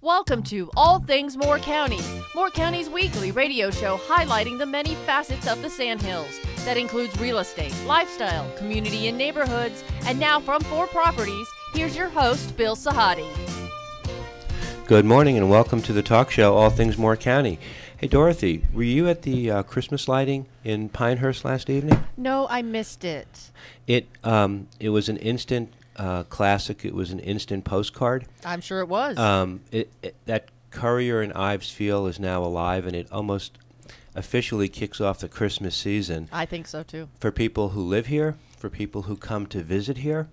Welcome to All Things Moore County, Moore County's weekly radio show highlighting the many facets of the Sandhills. That includes real estate, lifestyle, community and neighborhoods. And now from 4 Properties, here's your host, Bill Sahadi. Good morning and welcome to the talk show, All Things Moore County. Hey, Dorothy, were you at the Christmas lighting in Pinehurst last evening? No, I missed it. It was an instant classic. It was an instant postcard. I'm sure it was. That Currier and Ives feel is now alive, and it almost officially kicks off the Christmas season. I think so, too. For people who live here, for people who come to visit here,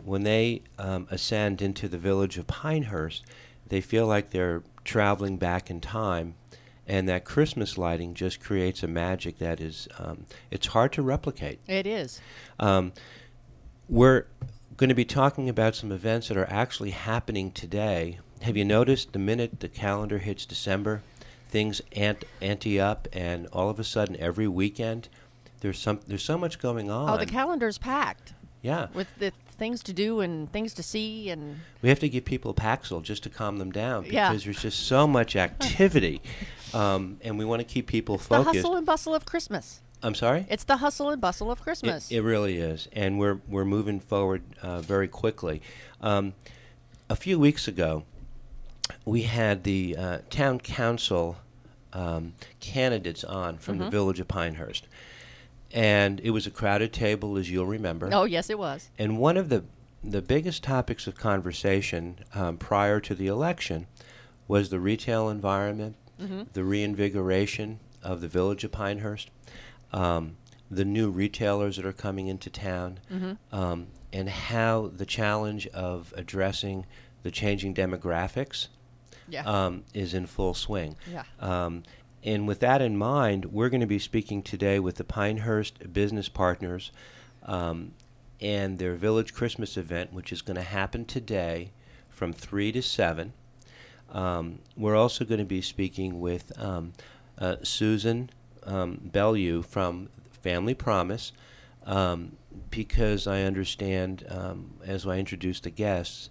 when they ascend into the village of Pinehurst, they feel like they're traveling back in time, and that Christmas lighting just creates a magic that is, it's hard to replicate. It is. We're going to be talking about some events that are actually happening today. Have you noticed the minute the calendar hits December, things ante up, and all of a sudden every weekend there's so much going on. Oh, the calendar's packed. Yeah. With the things to do and things to see, and we have to give people Paxil just to calm them down because yeah. there's just so much activity, and we want to keep people focused. The hustle and bustle of Christmas. I'm sorry? It's the hustle and bustle of Christmas. It really is, and we're moving forward very quickly. A few weeks ago, we had the town council candidates on from the village of Pinehurst, and it was a crowded table, as you'll remember. Oh, yes, it was. And one of the biggest topics of conversation prior to the election was the retail environment, the reinvigoration of the village of Pinehurst, the new retailers that are coming into town, and how the challenge of addressing the changing demographics is in full swing. Yeah. And with that in mind, we're going to be speaking today with the Pinehurst business partners and their Village Christmas event, which is going to happen today from 3 to 7. We're also going to be speaking with Susan Bellew from Family Promise, because I understand, as I introduce the guests,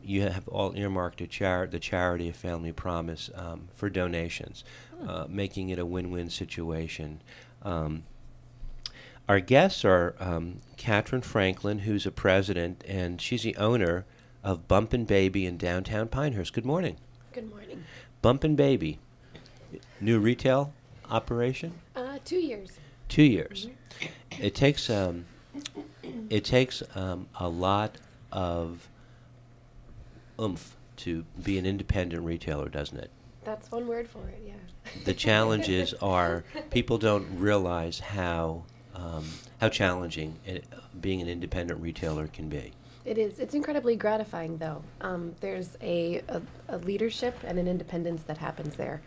you have all earmarked the charity of Family Promise for donations, making it a win-win situation. Our guests are Catherine Franklin, who's a president, and she's the owner of Bumpin' Baby in downtown Pinehurst. Good morning. Good morning. Bumpin' Baby, new retail operation? 2 years. 2 years. It takes a lot of oomph to be an independent retailer, doesn't it? That's one word for it, yeah. The challenges are people don't realize how challenging being an independent retailer can be. It is. It's incredibly gratifying, though. There's a leadership and an independence that happens there.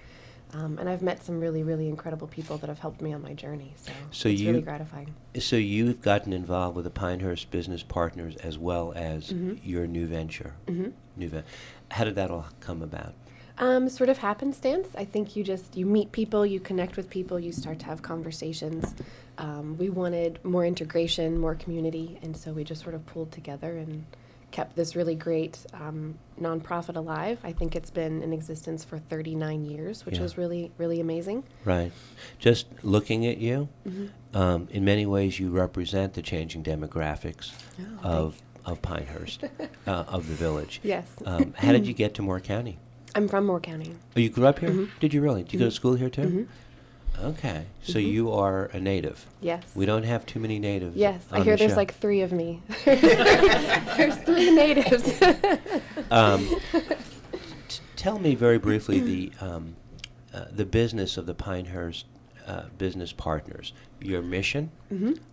And I've met some really, really incredible people that have helped me on my journey. So it's really gratifying. So you've gotten involved with the Pinehurst business partners as well as your new venture. How did that all come about? Sort of happenstance. I think you meet people, you connect with people, you start to have conversations. We wanted more integration, more community, and so we just sort of pulled together and kept this really great nonprofit alive. I think it's been in existence for 39 years, which was really, really amazing. Right. Just looking at you, in many ways you represent the changing demographics of Pinehurst, of the village. Yes. How did you get to Moore County? I'm from Moore County. Oh, you grew up here? Did you really? Did you go to school here too? Okay. So you are a native. Yes. We don't have too many natives. Yes. On I hear the there's show. like 3 of me. There's 3 natives. Tell me very briefly the business of the Pinehurst business partners, your mission,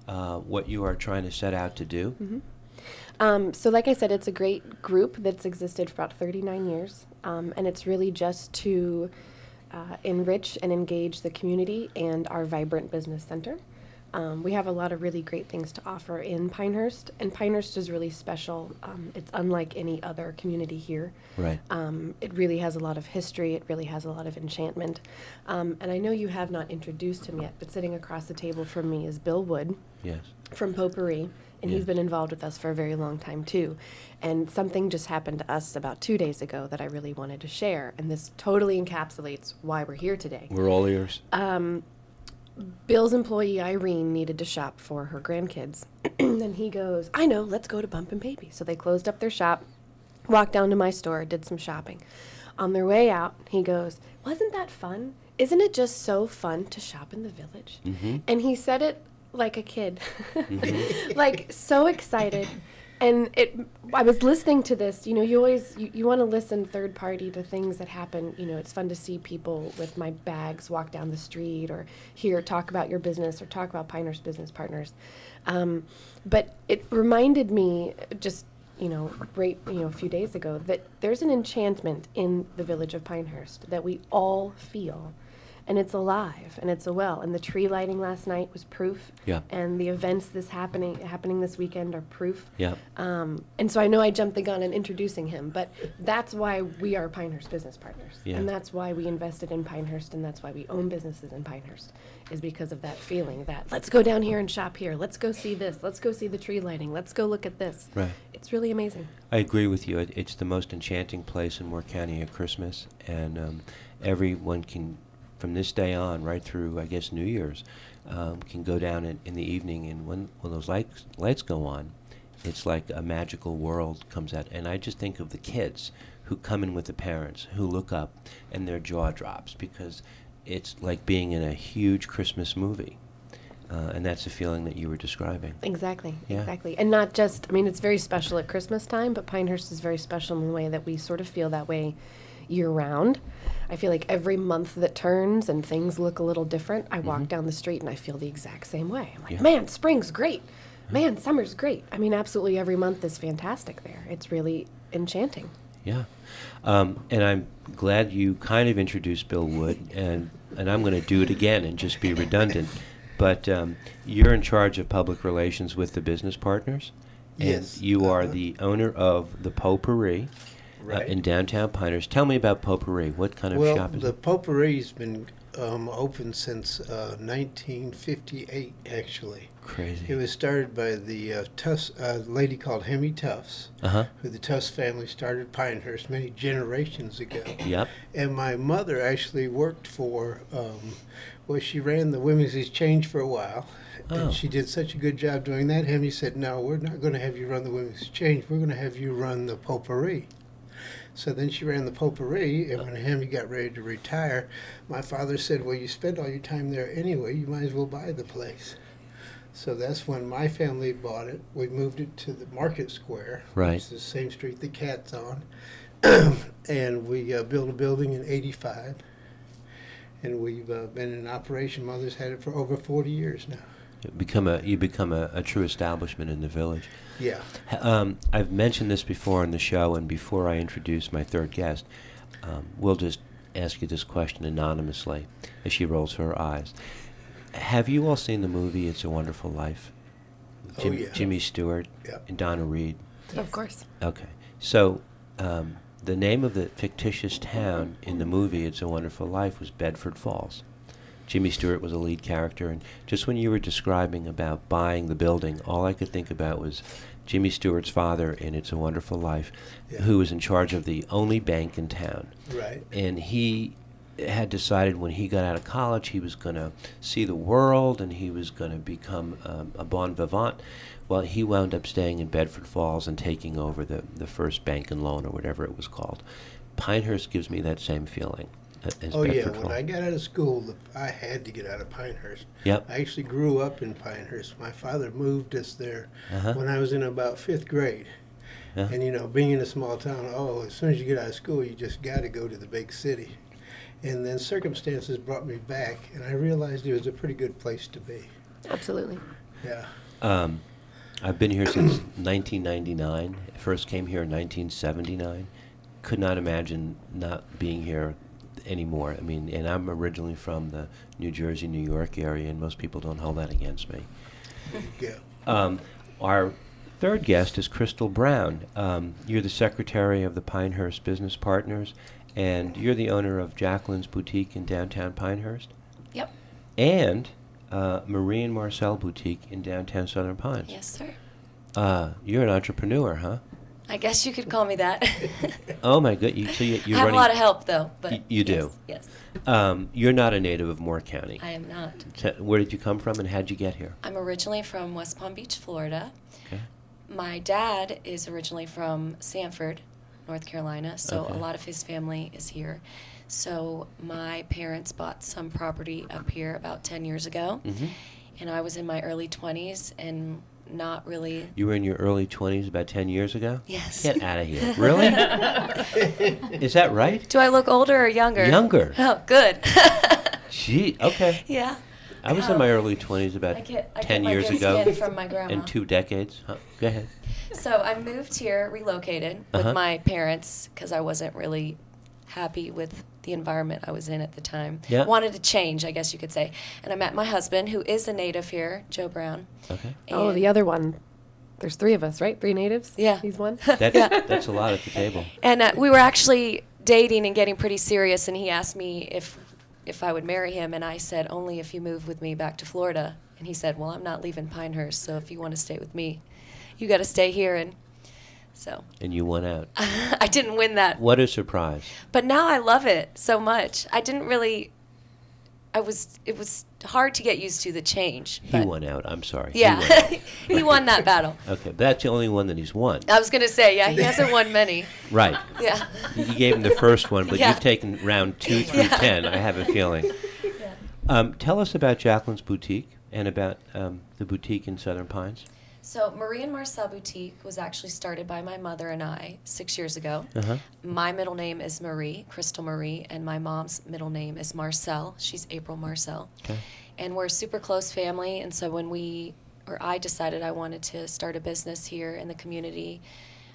what you are trying to set out to do. So like I said, it's a great group that's existed for about 39 years, and it's really just to enrich and engage the community and our vibrant business center. We have a lot of really great things to offer in Pinehurst, and Pinehurst is really special. It's unlike any other community here. Right. It really has a lot of history. It really has a lot of enchantment. And I know you have not introduced him yet, but sitting across the table from me is Bill Wood. Yes. From Potpourri, and Yes. he's been involved with us for a very long time too. And something just happened to us about 2 days ago that I really wanted to share, and this totally encapsulates why we're here today. We're all ears. Bill's employee Irene needed to shop for her grandkids, and he goes, "I know, let's go to Bump and Baby." So they closed up their shop, walked down to my store, did some shopping. On their way out, he goes, "Wasn't that fun? Isn't it just so fun to shop in the village?" Mm-hmm. And he said it like a kid, Mm-hmm. like so excited. And I was listening to this, you always, you want to listen third party to things that happen. It's fun to see people with my bags walk down the street or hear talk about your business or talk about Pinehurst Business Partners. But it reminded me just, a few days ago that there's an enchantment in the village of Pinehurst that we all feel. And it's alive, and it's a well. And the tree lighting last night was proof. Yeah. And the events happening this weekend are proof. Yeah. And so I know I jumped the gun in introducing him, but that's why we are Pinehurst Business Partners. Yeah. And that's why we invested in Pinehurst, and that's why we own businesses in Pinehurst, is because of that feeling that, let's go down here and shop here. Let's go see this. Let's go see the tree lighting. Let's go look at this. Right. It's really amazing. I agree with you. It's the most enchanting place in Moore County at Christmas, and everyone can, from this day on, right through, I guess, New Year's, can go down in the evening, and when those lights go on, it's like a magical world comes out. And I just think of the kids who come in with the parents, who look up, and their jaw drops, because it's like being in a huge Christmas movie. And that's the feeling that you were describing. Exactly, Yeah. exactly. And not just, it's very special at Christmas time, but Pinehurst is very special in the way that we sort of feel that way year-round. I feel like every month that turns and things look a little different, I walk down the street and I feel the exact same way. I'm like, Yeah. man, spring's great. Man, summer's great. Absolutely every month is fantastic there. It's really enchanting. Yeah. And I'm glad you kind of introduced Bill Wood, and I'm going to do it again and just be redundant. But you're in charge of public relations with the business partners. And Yes. you are the owner of the Potpourri Right. in downtown Pinehurst. Tell me about Potpourri. What kind of shop is the it? Potpourri's been open since 1958, actually. Crazy. It was started by the Tufts, lady called Hemi Tufts, Uh-huh. who the Tufts family started Pinehurst many generations ago. Yep. And my mother actually worked for, she ran the Women's Exchange for a while. Oh. And she did such a good job doing that. Hemi said, "No, we're not going to have you run the Women's Exchange. We're going to have you run the Potpourri." So then she ran the Potpourri, and when Hemi got ready to retire, my father said, "Well, you spend all your time there anyway. You might as well buy the place." So that's when my family bought it. We moved it to the Market Square, Right. which is the same street the cat's on. And we built a building in '85. And we've been in operation. Mother's had it for over 40 years now. You become a true establishment in the village. Yeah. I've mentioned this before on the show, and before I introduce my third guest, we'll just ask you this question anonymously as she rolls her eyes. Have you all seen the movie It's a Wonderful Life? Oh, yeah. Jimmy Stewart Yeah. and Donna Reed. Of course. Okay. So the name of the fictitious town in the movie It's a Wonderful Life was Bedford Falls. Jimmy Stewart was a lead character, and just when you were describing about buying the building, all I could think about was Jimmy Stewart's father in It's a Wonderful Life, Yeah. who was in charge of the only bank in town. Right. And he had decided when he got out of college he was going to see the world and he was going to become a bon vivant. Well, he wound up staying in Bedford Falls and taking over the First Bank and Loan, or whatever it was called. Pinehurst gives me that same feeling as Oh, yeah. Bedford When Falls. I got out of school, I had to get out of Pinehurst. Yep. I actually grew up in Pinehurst. My father moved us there Uh-huh. when I was in about 5th grade. Yeah. And, being in a small town, as soon as you get out of school, you just got to go to the big city. And then circumstances brought me back, and I realized it was a pretty good place to be. Absolutely. Yeah. I've been here since 1999. First came here in 1979. Could not imagine not being here anymore. I mean, and I'm originally from the New Jersey, New York area, and most people don't hold that against me. Yeah. Our third guest is Crystal Brown. You're the secretary of the Pinehurst Business Partners, and you're the owner of Jacqueline's Boutique in downtown Pinehurst. Yep. And Marie and Marcel Boutique in downtown Southern Pines. Yes, sir. You're an entrepreneur, huh? I guess you could call me that. Oh my good! So you're I have running. a lot of help, though. But You do? Yes. You're not a native of Moore County. I am not. Where did you come from, and how'd you get here? I'm originally from West Palm Beach, Florida. Okay. My dad is originally from Sanford, North Carolina, so Okay. a lot of his family is here. So my parents bought some property up here about 10 years ago, Mm-hmm. and I was in my early 20s and not really. You were in your early 20s about 10 years ago? Yes. Get out of here. Really? Is that right? Do I look older or younger? Younger. Oh, good. Gee, okay. Yeah. I was in my early 20s about I get 10 my years good ago. skin from my grandma. In 2 decades. Huh. Go ahead. So I moved here, relocated Uh-huh. with my parents because I wasn't really happy with the environment I was in at the time. Yeah. Wanted to change, I guess you could say. And I met my husband, who is a native here, Joe Brown. Okay. Oh, And- the other one. There's 3 of us, right? 3 natives? Yeah. He's one? That's a lot at the table. And we were actually dating and getting pretty serious, and he asked me if I would marry him, and I said, only if you move with me back to Florida. And he said, well, I'm not leaving Pinehurst, so if you want to stay with me, you got to stay here. And so And you won out. I didn't win that. What a surprise. But now I love it so much. I didn't really. It was hard to get used to the change. He but- won out. I'm sorry. He Yeah, won out. he won that battle. Okay, but that's the only one that he's won. I was gonna say, yeah, he hasn't won many. Right. Yeah. You gave him the first one, but Yeah. you've taken round 2 through Yeah. 10, I have a feeling. Tell us about Jacqueline's Boutique and about the boutique in Southern Pines. So Marie and Marcel Boutique was actually started by my mother and I 6 years ago. Uh-huh. My middle name is Marie, Crystal Marie, and my mom's middle name is Marcel. She's April Marcel. Okay. And we're a super close family, and so when I decided I wanted to start a business here in the community,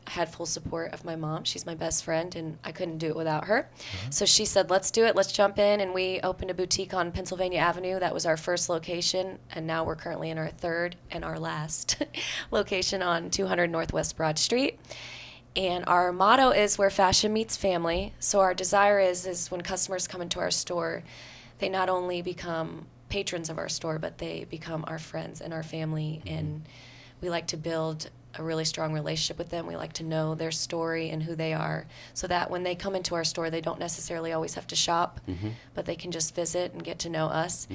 I had full support of my mom. She's my best friend, and I couldn't do it without her. So she said, let's do it, let's jump in, and we opened a boutique on Pennsylvania Avenue. That was our first location, and now we're currently in our third and our last location on 200 Northwest Broad Street. And our motto is where fashion meets family. So our desire is when customers come into our store, they not only become patrons of our store, but they become our friends and our family, and we like to build a really strong relationship with them. We like to know their story and who they are, so that when they come into our store, they don't necessarily always have to shop, but they can just visit and get to know us.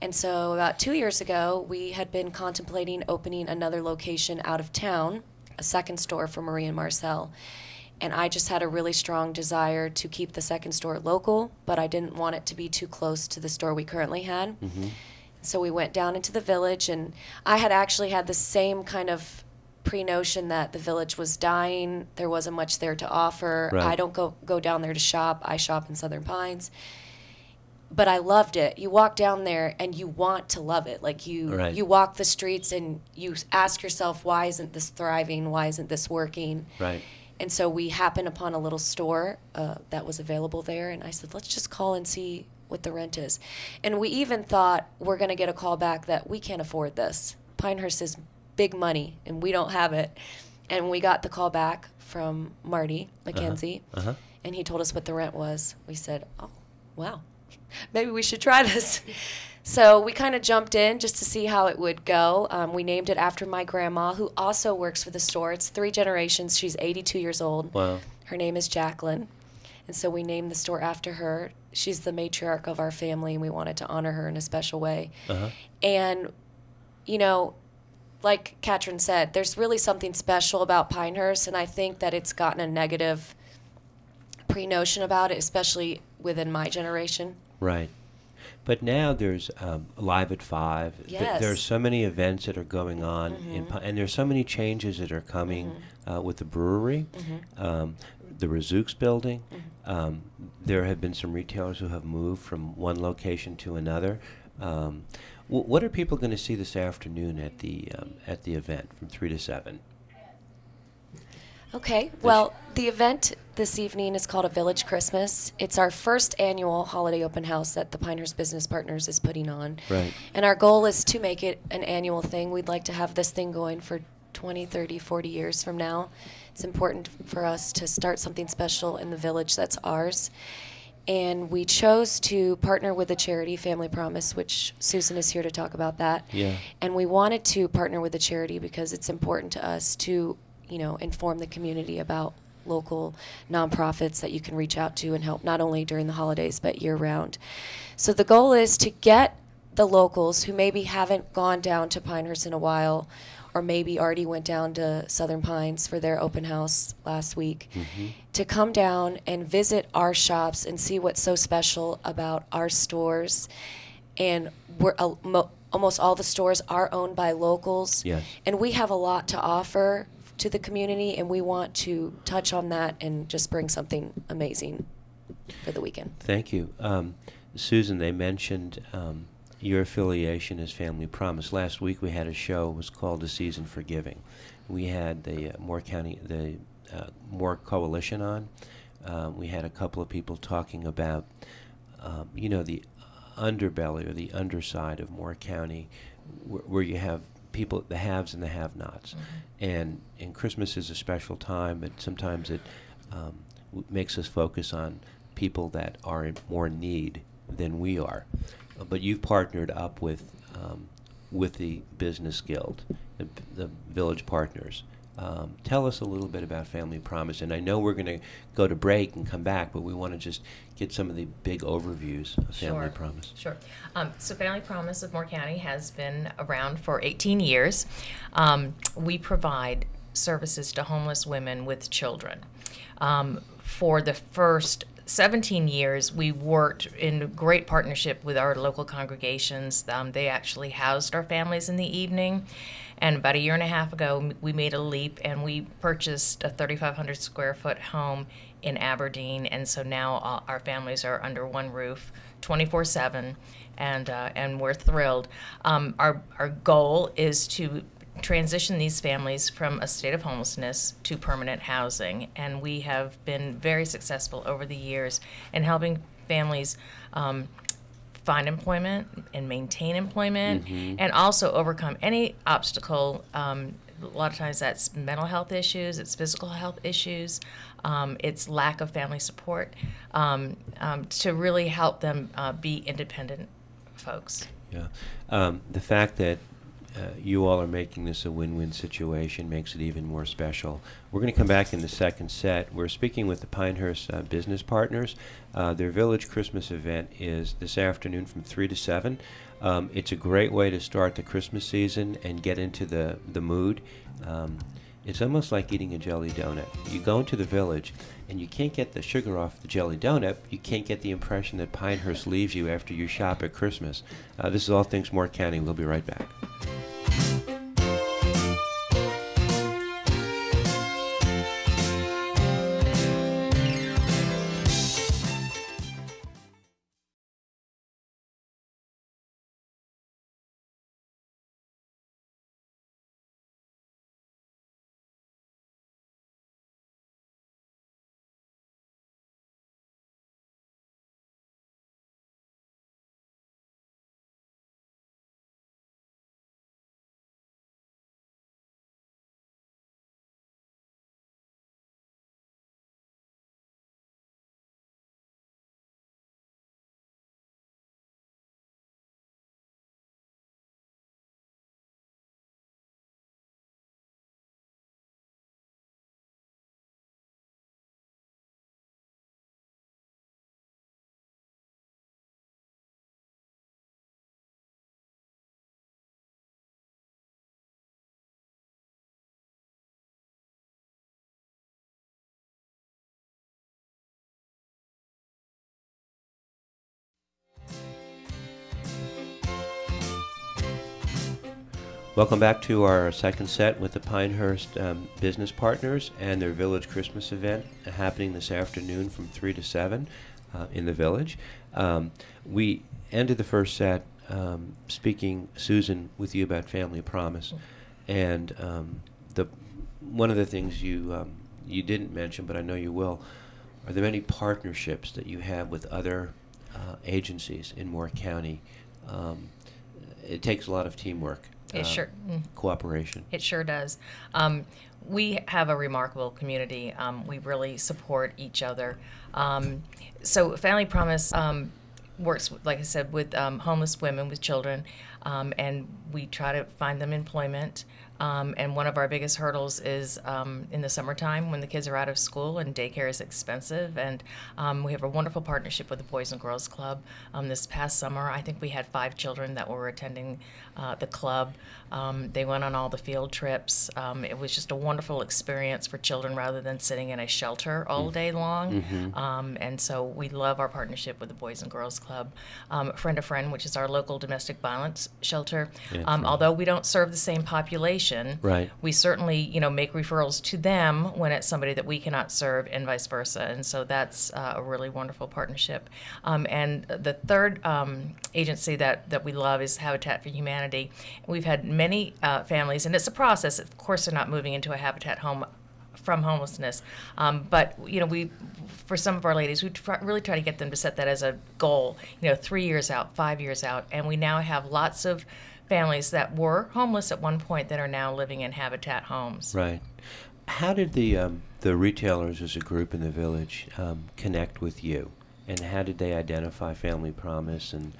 And so about 2 years ago, we had been contemplating opening another location out of town, a second store for Marie and Marcel. And I just had a really strong desire to keep the second store local, but I didn't want it to be too close to the store we currently had. So we went down into the village, and I had actually had the same kind of pre-notion that the village was dying. There wasn't much there to offer. Right. I don't go down there to shop. I shop in Southern Pines. But I loved it. You walk down there and you want to love it. Like Right. you walk the streets and you ask yourself, why isn't this thriving? Why isn't this working? Right. And so we happened upon a little store that was available there, and I said, let's just call and see what the rent is. And we even thought we're going to get a call back that we can't afford this. Pinehurst is big money, and we don't have it. And we got the call back from Marty McKenzie, and he told us what the rent was. We said, oh, wow, maybe we should try this. So we kind of jumped in just to see how it would go. We named it after my grandma, who also works for the store. It's 3 generations. She's 82 years old. Wow. Her name is Jacqueline. And so we named the store after her. She's the matriarch of our family, and we wanted to honor her in a special way. And, you know, like Katrin said, there's really something special about Pinehurst, and I think that it's gotten a negative pre-notion about it, especially within my generation. Right. But now there's Live at 5. Yes. There's so many events that are going on, and there's so many changes that are coming with the brewery, the Razooks building. There have been some retailers who have moved from one location to another. What are people going to see this afternoon at the event from 3 to 7? Okay, well, the event this evening is called a Village Christmas. It's our first annual holiday open house that the Pinehurst Business Partners is putting on. Right. And our goal is to make it an annual thing. We'd like to have this thing going for 20, 30, 40 years from now. It's important for us to start something special in the village that's ours. And we chose to partner with the charity Family Promise, which Susan is here to talk about that. Yeah. And we wanted to partner with the charity because it's important to us to, inform the community about local nonprofits that you can reach out to and help not only during the holidays but year round. So the goal is to get the locals who maybe haven't gone down to Pinehurst in a while, or maybe already went down to Southern Pines for their open house last week, to come down and visit our shops and see what's so special about our stores. And we're almost all the stores are owned by locals. Yes. And we have a lot to offer to the community, and we want to touch on that and just bring something amazing for the weekend. Thank you. Susan, they mentioned your affiliation is Family Promise. Last week we had a show. It was called A Season for Giving. We had the Moore Coalition on. We had a couple of people talking about, the underbelly or the underside of Moore County, where you have people, the haves and the have-nots. And Christmas is a special time, but sometimes it makes us focus on people that are in more need than we are. But you've partnered up with the Business Guild, the Village Partners. Tell us a little bit about Family Promise. And I know we're going to go to break and come back, but we want to just get some of the big overviews of Family Promise. Sure. So Family Promise of Moore County has been around for 18 years. We provide services to homeless women with children. For the first 17 years, we worked in great partnership with our local congregations. They actually housed our families in the evening. And about a year and a half ago, we made a leap and we purchased a 3,500 square foot home in Aberdeen. And so now our families are under one roof 24/7, and we're thrilled. Our goal is to transition these families from a state of homelessness to permanent housing, and we have been very successful over the years in helping families find employment and maintain employment, and also overcome any obstacle. A lot of times that's mental health issues, it's physical health issues, it's lack of family support, to really help them be independent folks. Yeah. The fact that you all are making this a win-win situation makes it even more special. We're going to come back in the second set. We're speaking with the Pinehurst Business Partners. Their Village Christmas event is this afternoon from 3 to 7. It's a great way to start the Christmas season and get into the mood. It's almost like eating a jelly donut. You go into the village and you can't get the sugar off the jelly donut. You can't get the impression that Pinehurst leaves you after you shop at Christmas. This is All Things Moore County. We'll be right back. Welcome back to our second set with the Pinehurst Business Partners and their Village Christmas event happening this afternoon from 3 to 7 in the village. We ended the first set speaking, Susan, with you about Family Promise. And one of the things you you didn't mention, but I know you will. Are there any partnerships that you have with other agencies in Moore County? It takes a lot of teamwork. Cooperation. It sure does. We have a remarkable community. We really support each other. So Family Promise works, like I said, with homeless women with children, and we try to find them employment. And one of our biggest hurdles is in the summertime when the kids are out of school and daycare is expensive. And we have a wonderful partnership with the Boys and Girls Club. This past summer, I think we had 5 children that were attending the club. They went on all the field trips. It was just a wonderful experience for children rather than sitting in a shelter all day long. And so we love our partnership with the Boys and Girls Club. Friend a Friend, which is our local domestic violence shelter. Although we don't serve the same population, we certainly, make referrals to them when it's somebody that we cannot serve, and vice versa. And so that's a really wonderful partnership. And the third agency that we love is Habitat for Humanity. We've had many families, and it's a process. Of course, they're not moving into a Habitat home from homelessness, but we, for some of our ladies, we really try to get them to set that as a goal. 3 years out, 5 years out, and we now have lots of families that were homeless at one point that are now living in Habitat homes. Right. How did the retailers as a group in the village connect with you, and how did they identify Family Promise, and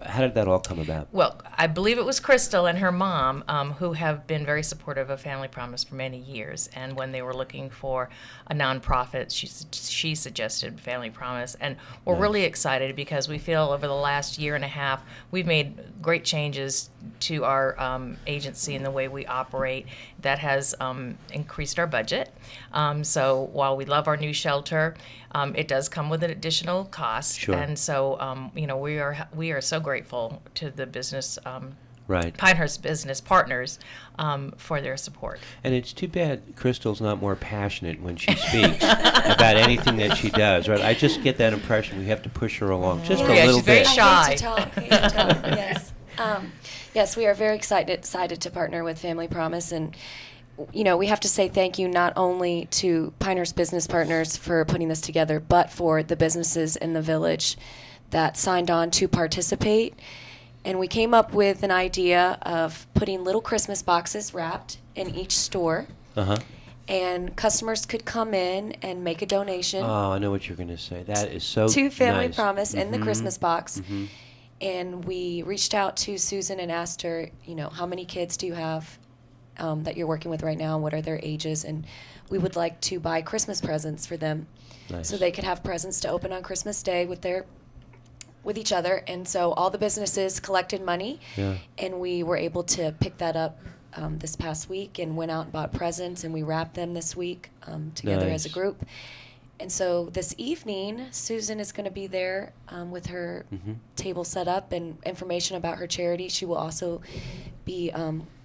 how did that all come about? Well, I believe it was Crystal and her mom who have been very supportive of Family Promise for many years. And when they were looking for a nonprofit, she suggested Family Promise. And we're really excited because we feel over the last year and a half we've made great changes to our agency and the way we operate. That has increased our budget. So while we love our new shelter, it does come with an additional cost. Sure. And so we are so grateful to the business Pinehurst business partners for their support. And it's too bad Crystal's not more passionate when she speaks about anything that she does, right? I just get that impression. We have to push her along just a little she's very bit. shy. I hate to talk. Yes. Yes, we are very excited to partner with Family Promise, and we have to say thank you not only to Pinehurst business partners for putting this together, but for the businesses in the village that signed on to participate. And we came up with an idea of putting little Christmas boxes wrapped in each store. And customers could come in and make a donation. Oh, I know what you're going to say. That is so to Family nice. Promise in the Christmas box. And we reached out to Susan and asked her, how many kids do you have that you're working with right now, and what are their ages? And we would like to buy Christmas presents for them, so they could have presents to open on Christmas Day with each other. And so all the businesses collected money, and we were able to pick that up this past week and went out and bought presents, and we wrapped them this week together as a group. And so this evening, Susan is going to be there with her table set up and information about her charity. She will also be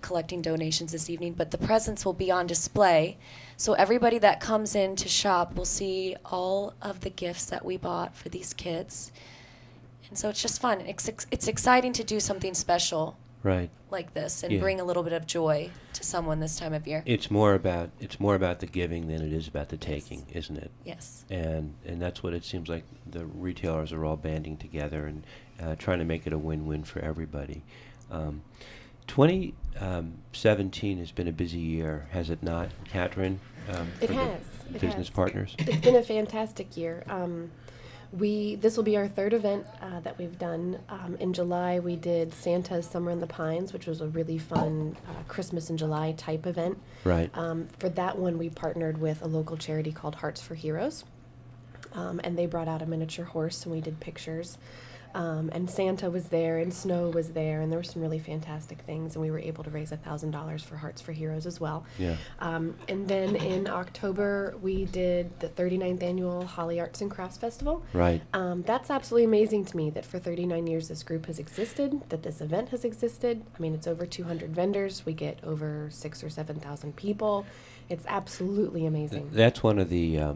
collecting donations this evening, but the presents will be on display. So everybody that comes in to shop will see all of the gifts that we bought for these kids. And so it's just fun. It's exciting to do something special like this and bring a little bit of joy to someone this time of year. It's more about the giving than it is about the taking, isn't it? Yes. And that's what it seems like the retailers are all banding together and trying to make it a win-win for everybody. 2017 has been a busy year, has it not, Catherine? It has. Business partners. It's been a fantastic year. This will be our third event that we've done. In July, we did Santa's Summer in the Pines, which was a really fun Christmas in July type event. Right. For that one, we partnered with a local charity called Hearts for Heroes, and they brought out a miniature horse, and we did pictures. And Santa was there, and snow was there, and there were some really fantastic things, and we were able to raise $1,000 for Hearts for Heroes as well. Yeah. And then in October, we did the 39th annual Holly Arts and Crafts Festival. Right. That's absolutely amazing to me that for 39 years this group has existed, that this event has existed. I mean, it's over 200 vendors. We get over 6,000 or 7,000 people. It's absolutely amazing. That's one of the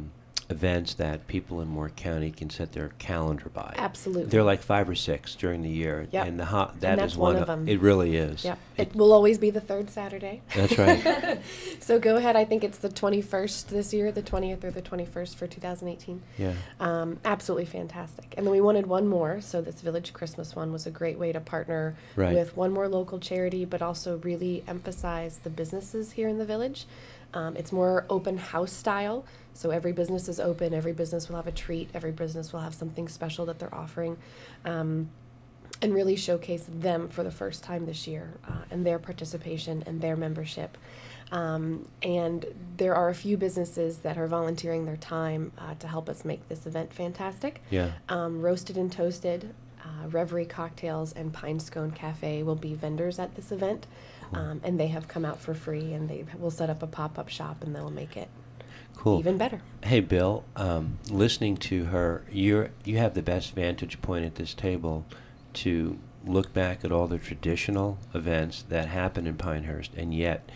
events that people in Moore County can set their calendar by. Absolutely. There are like 5 or 6 during the year, Yep. and that And is that's one one of 'em. It really is. Yep. It will always be the third Saturday. That's right. So go ahead. I think it's the 21st this year, the 20th or the 21st for 2018. Yeah. Absolutely fantastic. And then we wanted one more, so this Village Christmas one was a great way to partner Right. with one more local charity, but also really emphasize the businesses here in the village. It's more open house style, so every business is open, every business will have a treat, every business will have something special that they're offering, and really showcase them for the first time this year, and their participation and their membership. And there are a few businesses that are volunteering their time to help us make this event fantastic. Yeah. Roasted and Toasted, Reverie Cocktails, and Pine Scone Cafe will be vendors at this event. And they have come out for free, and they will set up a pop-up shop, and they'll make it Cool. even better. Hey, Bill, listening to her, you have the best vantage point at this table to look back at all the traditional events that happen in Pinehurst, and yet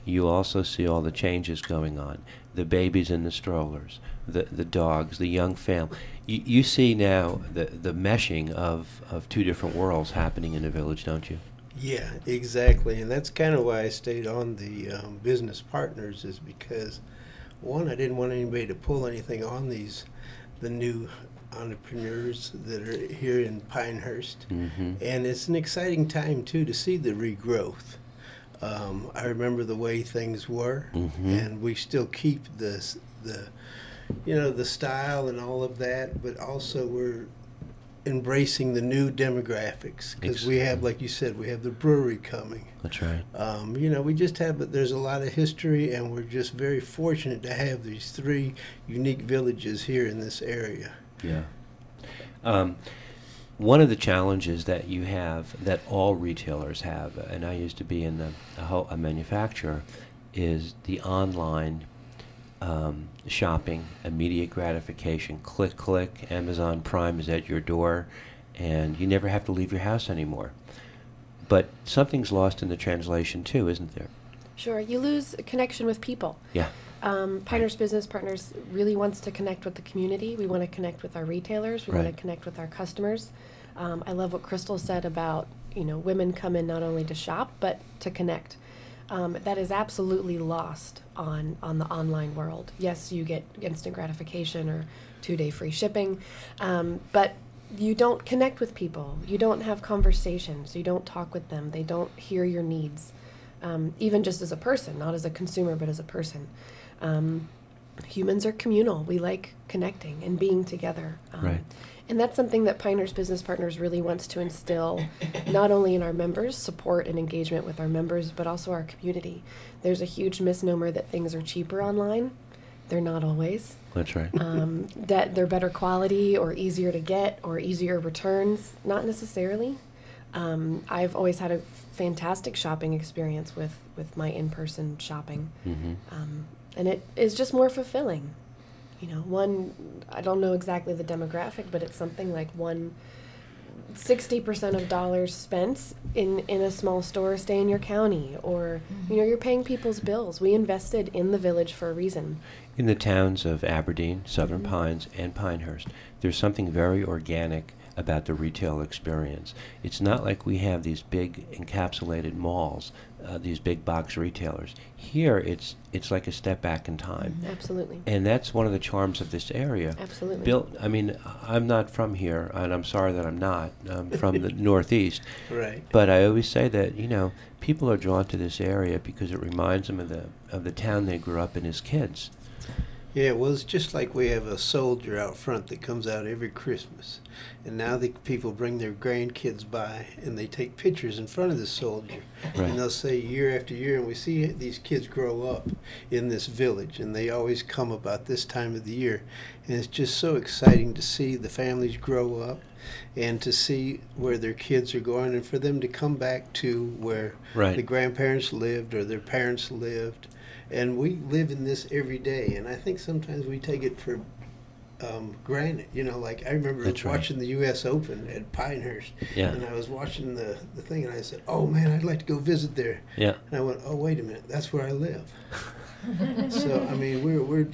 you also see all the changes going on. The babies in the strollers, the dogs, the young family. You see now the meshing of 2 different worlds happening in the village, don't you? Yeah, exactly. And that's kind of why I stayed on the business partners, is because, one, I didn't want anybody to pull anything on the new entrepreneurs that are here in Pinehurst. Mm-hmm. And it's an exciting time, too, to see the regrowth. I remember the way things were, Mm-hmm. and we still keep the style and all of that, but also we're embracing the new demographics, because we have, like you said, we have the brewery coming. That's right. We just have, but there's a lot of history, and we're just very fortunate to have these 3 unique villages here in this area. Yeah. One of the challenges that you have, that all retailers have, and I used to be in a manufacturer, is the online shopping, immediate gratification, click, Amazon Prime is at your door, and you never have to leave your house anymore. But something's lost in the translation too, isn't there? Sure, you lose a connection with people. Yeah. Pinehurst Business Partners really wants to connect with the community. We want to connect with our retailers. We want Right. to connect with our customers. I love what Crystal said about, women come in not only to shop, but to connect. That is absolutely lost on the online world. Yes, you get instant gratification or 2-day free shipping, but you don't connect with people. You don't have conversations. You don't talk with them. They don't hear your needs, even just as a person, not as a consumer, but as a person. Humans are communal. We like connecting and being together. Right. And that's something that Pinehurst Business Partners really wants to instill, not only in our members, support and engagement with our members, but also our community. There's a huge misnomer that things are cheaper online. They're not always. That's right. That they're better quality or easier to get or easier returns. Not necessarily. I've always had a fantastic shopping experience with my in-person shopping. Mm-hmm. And it is just more fulfilling. I don't know exactly the demographic, but it's something like 60% of dollars spent in a small store stay in your county, or, you're paying people's bills. We invested in the village for a reason. In the towns of Aberdeen, Southern Mm-hmm. Pines, and Pinehurst, there's something very organic about the retail experience. It's not like we have these big encapsulated malls, these big box retailers. Here, it's like a step back in time. Absolutely. And that's one of the charms of this area. Absolutely. Bill, I'm not from here, and I'm sorry that I'm not. I'm from the Northeast. Right. But I always say that, people are drawn to this area because it reminds them of the town they grew up in as kids. Yeah, well, it's just like we have a soldier out front that comes out every Christmas. And now the people bring their grandkids by, and they take pictures in front of the soldier. Right. And they'll say year after year, and we see these kids grow up in this village, and they always come about this time of the year. And it's just so exciting to see the families grow up and to see where their kids are going, and for them to come back to where Right. the grandparents lived or their parents lived. And we live in this every day, and I think sometimes we take it for granted. Like I remember That's right. watching the U.S. Open at Pinehurst, Yeah. and I was watching the thing, and I said, "Oh man, I'd like to go visit there." Yeah. And I went, "Oh wait a minute, that's where I live." So we're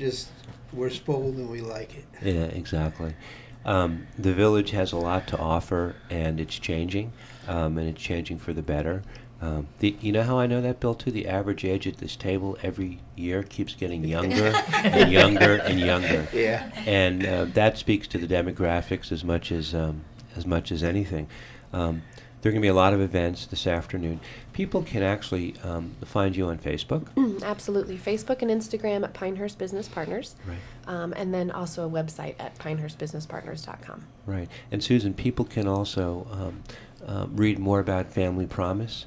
we're spoiled and we like it. Yeah, exactly. The village has a lot to offer, and it's changing, and it's changing for the better. You know how I know that, Bill, too? The average age at this table every year keeps getting younger and younger and younger. Yeah. And that speaks to the demographics as much as anything. There are going to be a lot of events this afternoon. People can actually find you on Facebook. Absolutely. Facebook and Instagram at Pinehurst Business Partners. Right. And then also a website at pinehurstbusinesspartners.com. Right. And Susan, people can also read more about Family Promise.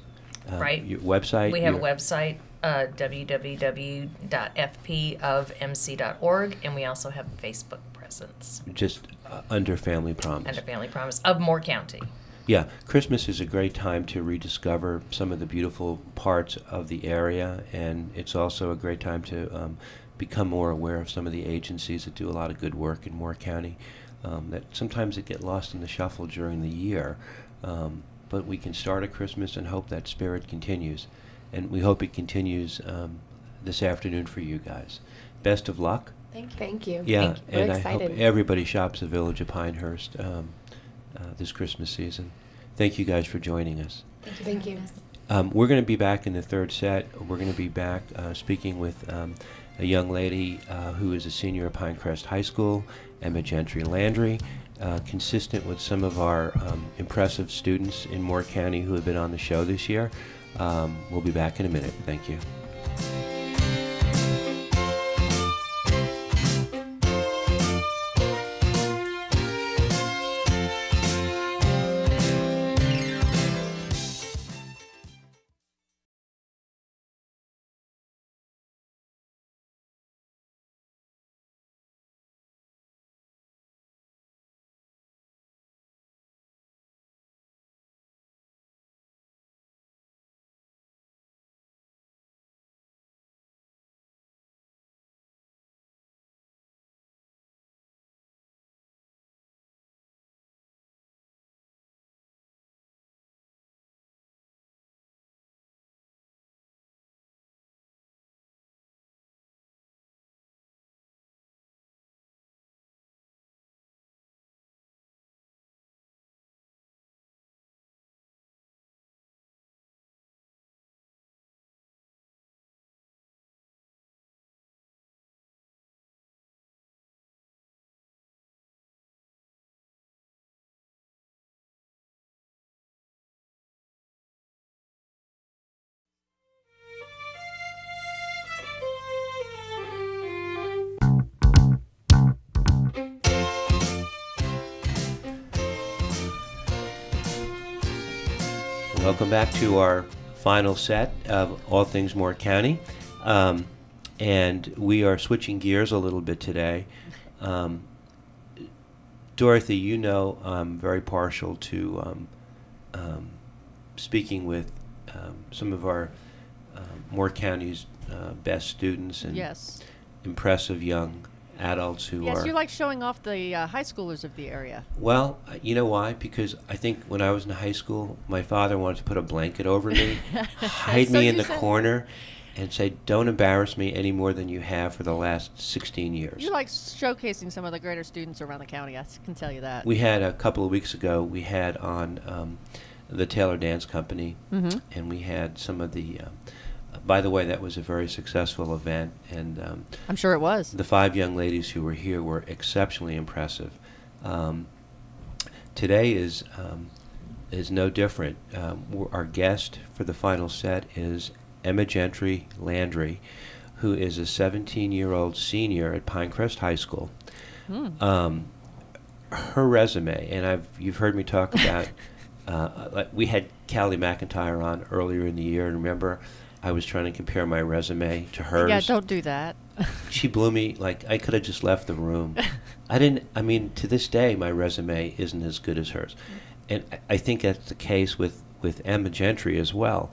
Right. Your website. We have a website, www.fpofmc.org, and we also have a Facebook presence. Just under Family Promise. Under Family Promise of Moore County. Yeah, Christmas is a great time to rediscover some of the beautiful parts of the area, and it's also a great time to become more aware of some of the agencies that do a lot of good work in Moore County. That sometimes it get lost in the shuffle during the year, but we can start at Christmas and hope that spirit continues, and we hope it continues this afternoon for you guys. Best of luck. Thank you. Thank you. Yeah, Thank you. We're and I excited. hope everybody shops the Village of Pinehurst this Christmas season. Thank you guys for joining us. Thank you. We're going to be back in the third set. We're going to be back speaking with a young lady who is a senior at Pinecrest High School, Emma Gentry Landry, consistent with some of our impressive students in Moore County who have been on the show this year. We'll be back in a minute. Thank you. Welcome back to our final set of All Things Moore County. And we are switching gears a little bit today. Dorothy, you know I'm very partial to speaking with some of our Moore County's best students and Yes. impressive young adults who Yes, are... you like showing off the high schoolers of the area. Well, you know why? Because I think when I was in high school, my father wanted to put a blanket over me, hide So me in you the said- corner, and say, don't embarrass me any more than you have for the last 16 years. You like showcasing some of the greater students around the county, I can tell you that. We had a couple of weeks ago, we had on the Taylor Dance Company, and we had some of the... by the way, that was a very successful event, and I'm sure it was. the 5 young ladies who were here were exceptionally impressive. Today is no different. Our guest for the final set is Emma Gentry Landry, who is a 17-year-old senior at Pinecrest High School. Her resume, and you've heard me talk about, like we had Callie McIntyre on earlier in the year, and remember, I was trying to compare my resume to hers. Yeah, don't do that. She blew me, like I could have just left the room. I mean, to this day, my resume isn't as good as hers. And I think that's the case with Emma Gentry as well.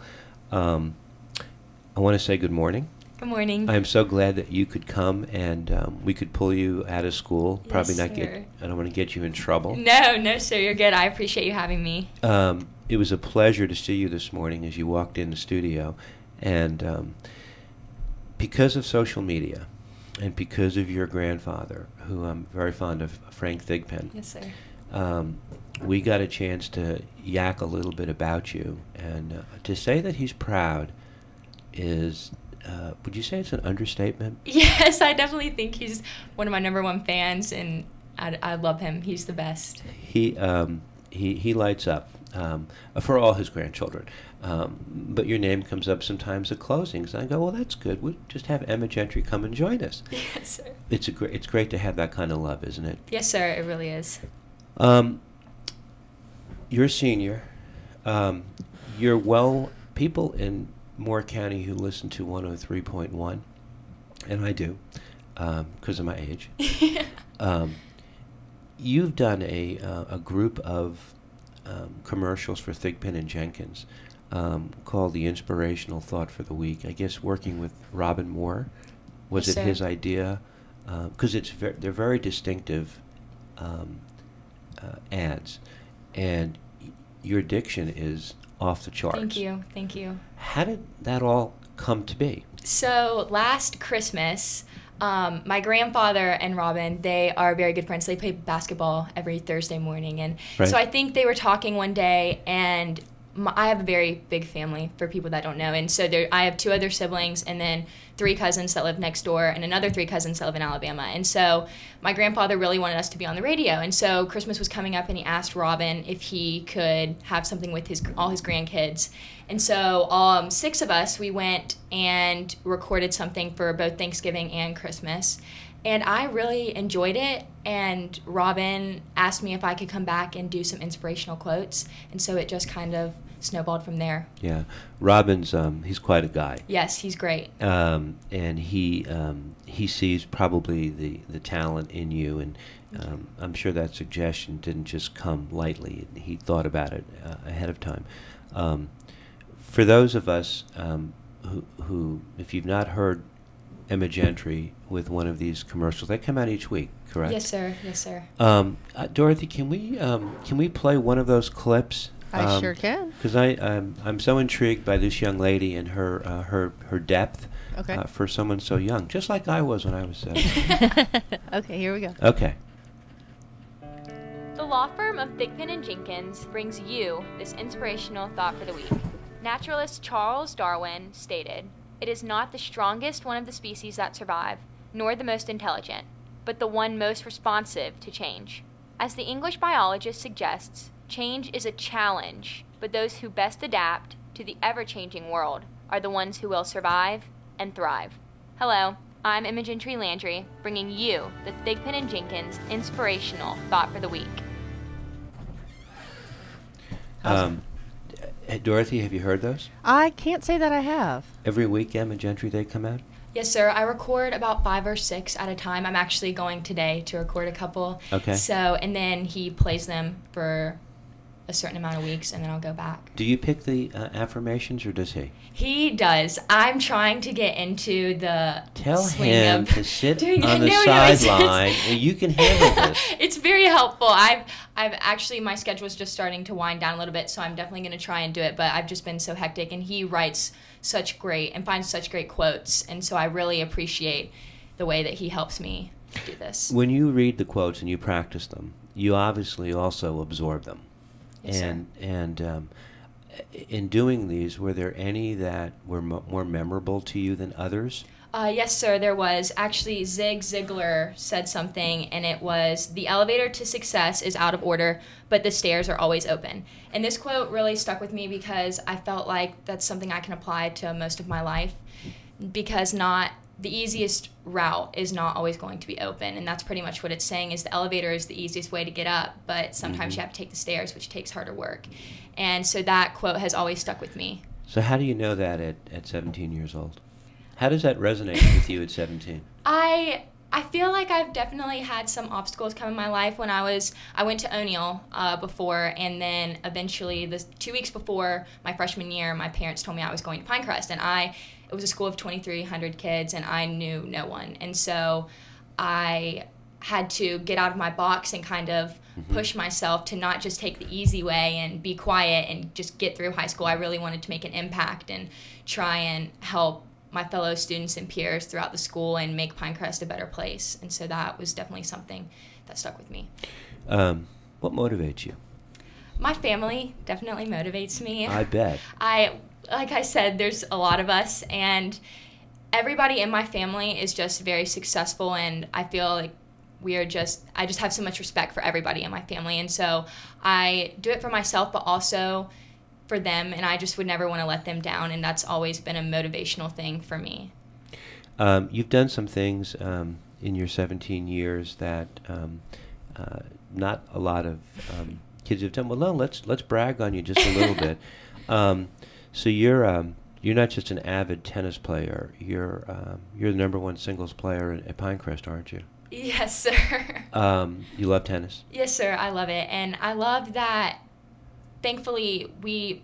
I want to say good morning. Good morning. I'm so glad that you could come and we could pull you out of school. Yes, Probably not sir. I don't want to get you in trouble. No, sir, you're good. I appreciate you having me. It was a pleasure to see you this morning as you walked in the studio. And because of social media, and because of your grandfather, who I'm very fond of, Frank Thigpen. Yes, sir. We got a chance to yak a little bit about you, and to say that he's proud is, would you say it's an understatement? Yes, I definitely think he's one of my #1 fans, and I love him. He's the best. He lights up for all his grandchildren. But your name comes up sometimes at closings, and I go, well, that's good. We'll just have Emma Gentry come and join us. Yes, sir. It's great to have that kind of love, isn't it? Yes, sir, it really is. You're a senior. People in Moore County who listen to 103.1, and I do, because of my age. You've done a group of commercials for Thigpen and Jenkins called The Inspirational Thought for the Week. I guess working with Robin Moore. Was Yes, it sir. his idea? Because they're very distinctive ads, and your diction is off the charts. Thank you. Thank you. How did that all come to be? So last Christmas, my grandfather and Robin, they are very good friends. They play basketball every Thursday morning. And Right. so I think they were talking one day, and I have a very big family for people that don't know. And so I have 2 other siblings and then 3 cousins that live next door and another 3 cousins that live in Alabama. And so my grandfather really wanted us to be on the radio. And so Christmas was coming up, and he asked Robin if he could have something with all his grandkids. And so 6 of us, we went and recorded something for both Thanksgiving and Christmas. And I really enjoyed it. And Robin asked me if I could come back and do some inspirational quotes. And so it just kind of snowballed from there. Yeah, Robin's he's quite a guy. Yes, he's great. And he sees probably the talent in you, and I'm sure that suggestion didn't just come lightly. He thought about it ahead of time. For those of us who, if you've not heard Emma Gentry with one of these commercials, they come out each week, correct? Yes, sir. Yes, sir. Dorothy, can we play one of those clips? I sure can. Because I'm so intrigued by this young lady and her depth. Okay. For someone so young, just like I was when I was 7. Okay, here we go. Okay. The law firm of Thigpen and Jenkins brings you this inspirational thought for the week. Naturalist Charles Darwin stated, "It is not the strongest one of the species that survive, nor the most intelligent, but the one most responsive to change." As the English biologist suggests, change is a challenge, but those who best adapt to the ever-changing world are the ones who will survive and thrive. Hello, I'm Emma Gentry Landry, bringing you the Thigpen and Jenkins inspirational thought for the week. Dorothy, have you heard those? I can't say that I have. Every week, Emma Gentry, they come out? Yes, sir. I record about 5 or 6 at a time. I'm actually going today to record a couple. Okay. So, and then he plays them for a certain amount of weeks, and then I'll go back. Do you pick the affirmations, or does he? He does. I'm trying to get into the Tell swing him of to sit doing on it. the No, it's- sideline, and you can handle this. It's very helpful. I've actually, my schedule is just starting to wind down a little bit, so I'm definitely going to try and do it, but I've just been so hectic, and he writes such great and finds such great quotes, and so I really appreciate the way that he helps me do this. When you read the quotes and you practice them, you obviously also absorb them. Yes, sir. And in doing these, were there any that were more memorable to you than others? Yes, sir, there was. Actually, Zig Ziglar said something, and it was, "The elevator to success is out of order, but the stairs are always open." And this quote really stuck with me because I felt like that's something I can apply to most of my life, because the easiest route is not always going to be open, and that's pretty much what it's saying, is the elevator is the easiest way to get up, but sometimes you have to take the stairs, which takes harder work. And so that quote has always stuck with me. So how do you know that at 17 years old? How does that resonate with you at 17? I feel like I've definitely had some obstacles come in my life. When I went to O'Neill before, and then eventually 2 weeks before my freshman year, my parents told me I was going to Pinecrest, and it was a school of 2,300 kids, and I knew no one. And so I had to get out of my box and kind of push myself to not just take the easy way and be quiet and just get through high school. I really wanted to make an impact and try and help my fellow students and peers throughout the school and make Pinecrest a better place. And so that was definitely something that stuck with me. What motivates you? My family definitely motivates me. I bet. Like I said, there's a lot of us, and everybody in my family is just very successful, and I feel like I just have so much respect for everybody in my family, and so I do it for myself, but also for them, and I just would never want to let them down, and that's always been a motivational thing for me. You've done some things in your 17 years that not a lot of kids have done. Well, no, let's brag on you just a little bit. So you're not just an avid tennis player. You're the #1 singles player at Pinecrest, aren't you? Yes, sir. You love tennis? Yes, sir. I love it, and I love that. Thankfully,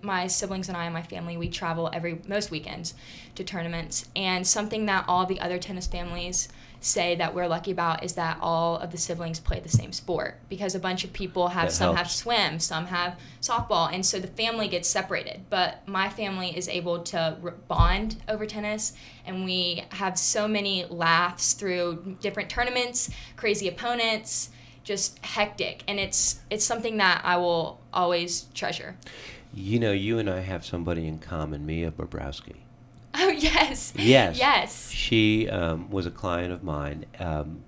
my siblings and I and my family, we travel most weekends to tournaments. And something that all the other tennis families say that we're lucky about is that all of the siblings play the same sport, because a bunch of people have swim, some have softball, and so the family gets separated. But my family is able to bond over tennis, and we have so many laughs through different tournaments, crazy opponents, just hectic, and it's something that I will always treasure. You know, you and I have somebody in common, Mia Bobrowski. Oh, yes. Yes. Yes. She was a client of mine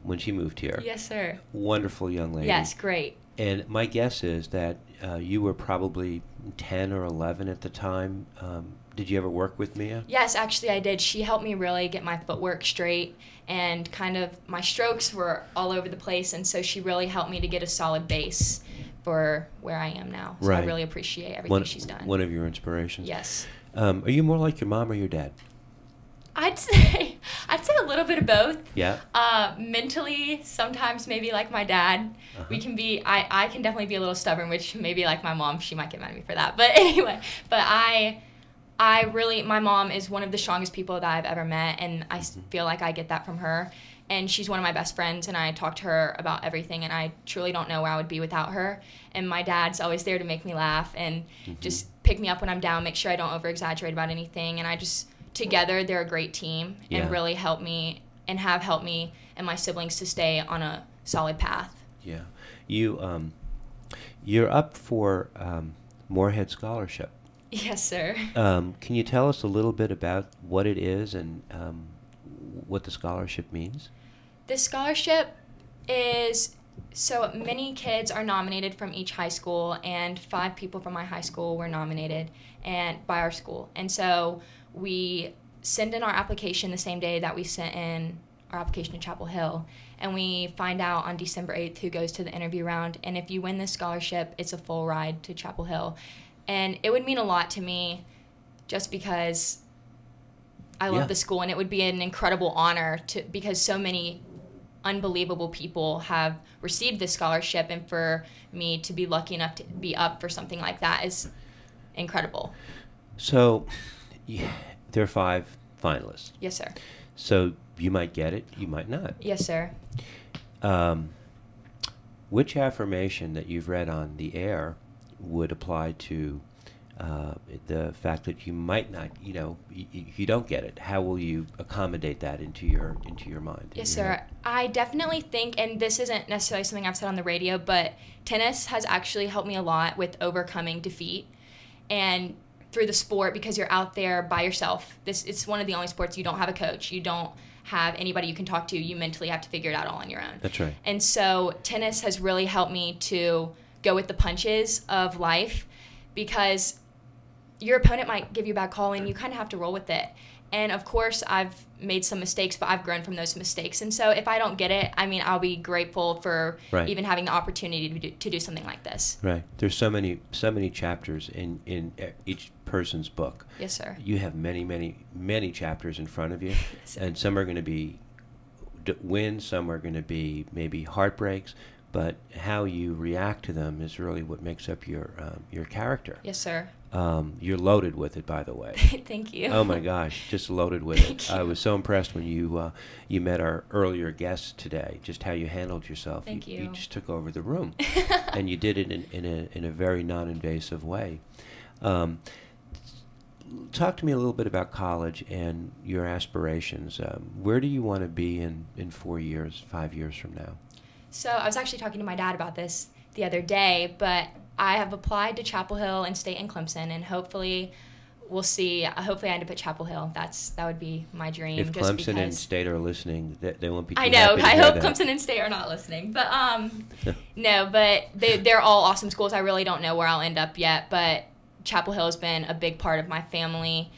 when she moved here. Yes, sir. Wonderful young lady. Yes, great. And my guess is that you were probably 10 or 11 at the time. Did you ever work with Mia? Yes, actually I did. She helped me really get my footwork straight, and kind of my strokes were all over the place, and so she really helped me to get a solid base for where I am now. So right. I really appreciate everything she's done. One of your inspirations. Yes. Are you more like your mom or your dad? I'd say a little bit of both. Yeah. Mentally, sometimes maybe like my dad. We can be. I can definitely be a little stubborn, which maybe like my mom, she might get mad at me for that. But anyway, my mom is one of the strongest people that I've ever met, and I feel like I get that from her. And she's one of my best friends, and I talk to her about everything, and I truly don't know where I would be without her. And my dad's always there to make me laugh and just pick me up when I'm down, make sure I don't over-exaggerate about anything. And together, they're a great team and really help me and have helped me and my siblings to stay on a solid path. Yeah. You're up for Moorhead Scholarship. Yes, sir. Can you tell us a little bit about what it is and what the scholarship means? The scholarship is, so many kids are nominated from each high school, and 5 people from my high school were nominated and by our school. And so we send in our application the same day that we sent in our application to Chapel Hill, and we find out on December 8th who goes to the interview round. And if you win this scholarship, it's a full ride to Chapel Hill. And it would mean a lot to me just because I love the school, and it would be an incredible honor because so many unbelievable people have received this scholarship, and for me to be lucky enough to be up for something like that is incredible. So there are 5 finalists. Yes, sir. So you might get it, you might not. Yes, sir. Which affirmation that you've read on the air would apply to the fact that you might not, if you don't get it? How will you accommodate that into your mind? Yes, sir. I definitely think, and this isn't necessarily something I've said on the radio, but tennis has actually helped me a lot with overcoming defeat and through the sport, because you're out there by yourself. It's one of the only sports you don't have a coach. You don't have anybody you can talk to. You mentally have to figure it out all on your own. That's right. And so tennis has really helped me to go with the punches of life, because your opponent might give you a bad call and you kind of have to roll with it. And of course, I've made some mistakes, but I've grown from those mistakes. And so if I don't get it, I'll be grateful for even having the opportunity to do something like this. Right. There's so many chapters in each person's book. Yes, sir. You have many chapters in front of you, and some are going to be wins, some are going to be maybe heartbreaks, but how you react to them is really what makes up your character. Yes, sir. You're loaded with it, by the way. Thank you. Oh my gosh, just loaded with it. I was so impressed when you met our earlier guests today. Just how you handled yourself. Thank you. You just took over the room, and you did it in a very non-invasive way. talk to me a little bit about college and your aspirations. Where do you want to be in 4 years, 5 years from now? So I was actually talking to my dad about this the other day, but I have applied to Chapel Hill and State and Clemson, and hopefully we'll see. Hopefully I end up at Chapel Hill. That would be my dream. If just Clemson and because State are listening, they won't be too I know. happy to I hear hope that. Clemson and State are not listening. But no, but they're all awesome schools. I really don't know where I'll end up yet, but Chapel Hill has been a big part of my family,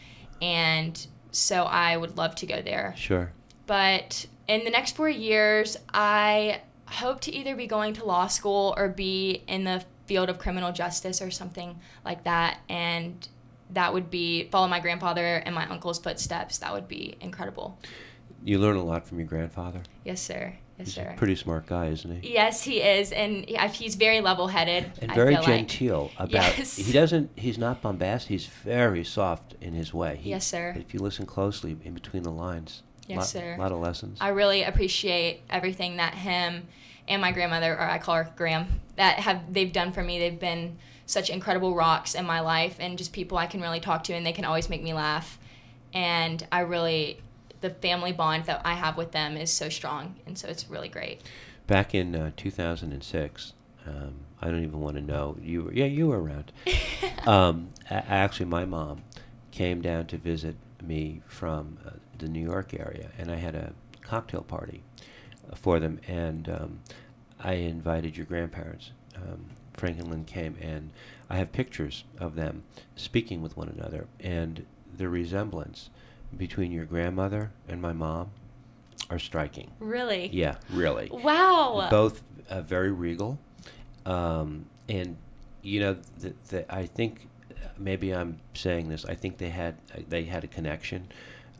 and so I would love to go there. Sure. But in the next 4 years, I hope to either be going to law school or be in the field of criminal justice or something like that, and that would be follow my grandfather and my uncle's footsteps. That would be incredible. You learn a lot from your grandfather. Yes, sir. Yes, He's sir. a pretty smart guy, isn't he? Yes, he is, and he's very level-headed. And I very feel like. genteel about. Yes. He's not bombastic. He's very soft in his way. Yes, sir. If you listen closely in between the lines. Yes, sir. A lot of lessons. I really appreciate everything that him and my grandmother, or I call her Gram, they've done for me. They've been such incredible rocks in my life, and just people I can really talk to, and they can always make me laugh. And the family bond that I have with them is so strong, and so it's really great. Back in 2006, I don't even want to know. You were around. Actually, my mom came down to visit me from the New York area, and I had a cocktail party for them, and I invited your grandparents. Frank and Lynn came, and I have pictures of them speaking with one another, and the resemblance between your grandmother and my mom are striking. Really? Yeah, really. Wow. Both very regal, and you know, I think maybe I'm saying this. I think they had a connection,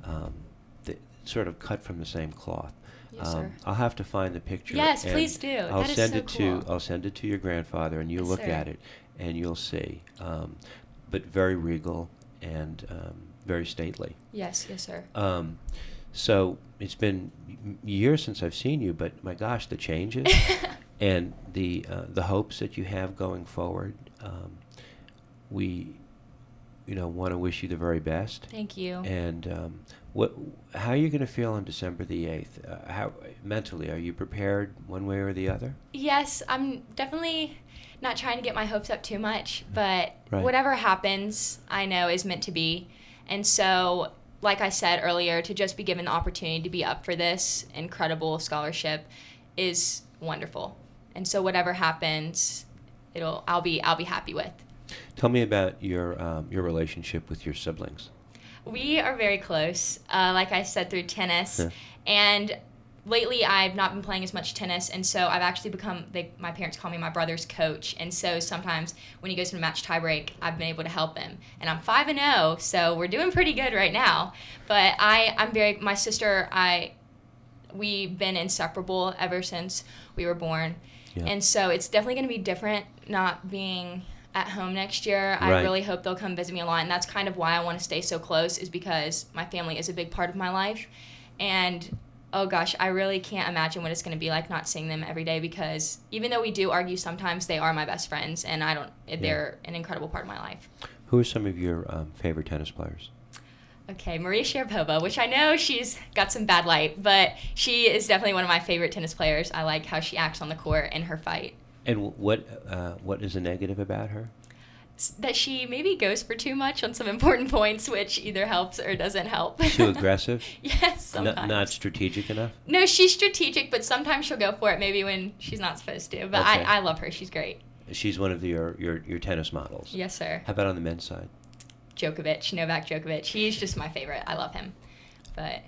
that sort of cut from the same cloth. Yes, sir. I'll have to find the picture. Yes, and please do. I'll That is send so it cool. I'll send it to your grandfather, and you Yes, look sir. at it, and you'll see. But very regal and very stately. Yes, yes, sir. So it's been years since I've seen you, but my gosh, the changes and the hopes that you have going forward. We, want to wish you the very best. Thank you. And how are you going to feel on December the 8th? How mentally, are you prepared one way or the other? Yes, I'm definitely not trying to get my hopes up too much, but Right. whatever happens, I know is meant to be. And so, like I said earlier, to just be given the opportunity to be up for this incredible scholarship is wonderful. And so whatever happens, I'll be happy with. Tell me about your relationship with your siblings. We are very close, like I said, through tennis. Yeah. And lately I've not been playing as much tennis, and so I've actually become, my parents call me my brother's coach. And so sometimes when he goes to a match tiebreak, I've been able to help him. And I'm 5-0, so we're doing pretty good right now. But my sister, we've been inseparable ever since we were born. Yeah. And so it's definitely going to be different not being at home next year. I Right. really hope they'll come visit me a lot, and that's kind of why I want to stay so close, is because my family is a big part of my life. And oh gosh, I really can't imagine what it's going to be like not seeing them every day, because even though we do argue sometimes, they are my best friends, and they're an incredible part of my life. Who are some of your favorite tennis players? Okay, Maria Sharapova, which I know she's got some bad light, but she is definitely one of my favorite tennis players. I like how she acts on the court and her fight. And what is a negative about her? That she maybe goes for too much on some important points, which either helps or doesn't help. Too aggressive? Yes, sometimes. Not strategic enough? No, she's strategic, but sometimes she'll go for it maybe when she's not supposed to. But Okay. I love her. She's great. She's one of your tennis models. Yes, sir. How about on the men's side? Novak Djokovic. He's just my favorite. I love him. But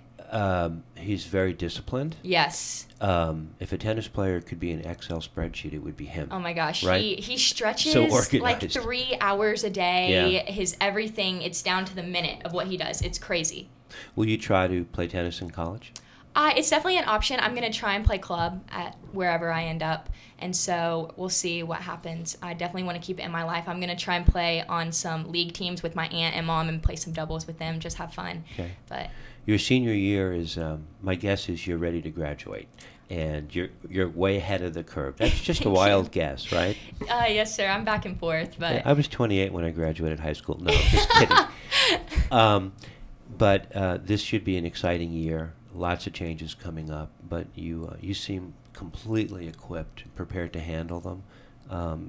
He's very disciplined. yes. If a tennis player could be an Excel spreadsheet, it would be him. Oh my gosh. Right? He stretches So like organized. 3 hours a day. Yeah. His everything, it's down to the minute of what he does. It's crazy. Will you try to play tennis in college? It's definitely an option. I'm going to try and play club at wherever I end up. And so we'll see what happens. I definitely want to keep it in my life. I'm going to try and play on some league teams with my aunt and mom and play some doubles with them, just have fun. Okay. But Your senior year is, my guess is you're ready to graduate. and you're way ahead of the curve. That's just a wild guess, right? Yes, sir. I'm back and forth, but Yeah, I was 28 when I graduated high school. No, just kidding. But this should be an exciting year. Lots of changes coming up, but you seem completely equipped, prepared to handle them.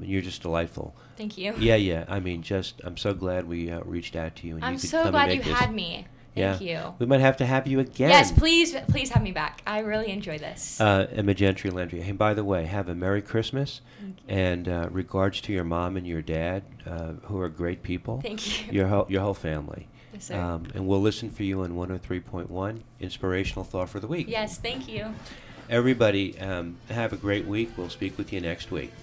You're just delightful. thank you. Yeah. I mean, I'm so glad we reached out to you. And I'm you could so come glad and you make this. had me. Thank you. We might have to have you again. Yes, please have me back. I really enjoy this. Emma Gentry, Landry. Hey, by the way, have a Merry Christmas, and regards to your mom and your dad, who are great people. Thank you. Your whole family. Yes, sir. And we'll listen for you on 103.1, Inspirational Thought for the Week. Yes, thank you. Everybody, have a great week. We'll speak with you next week.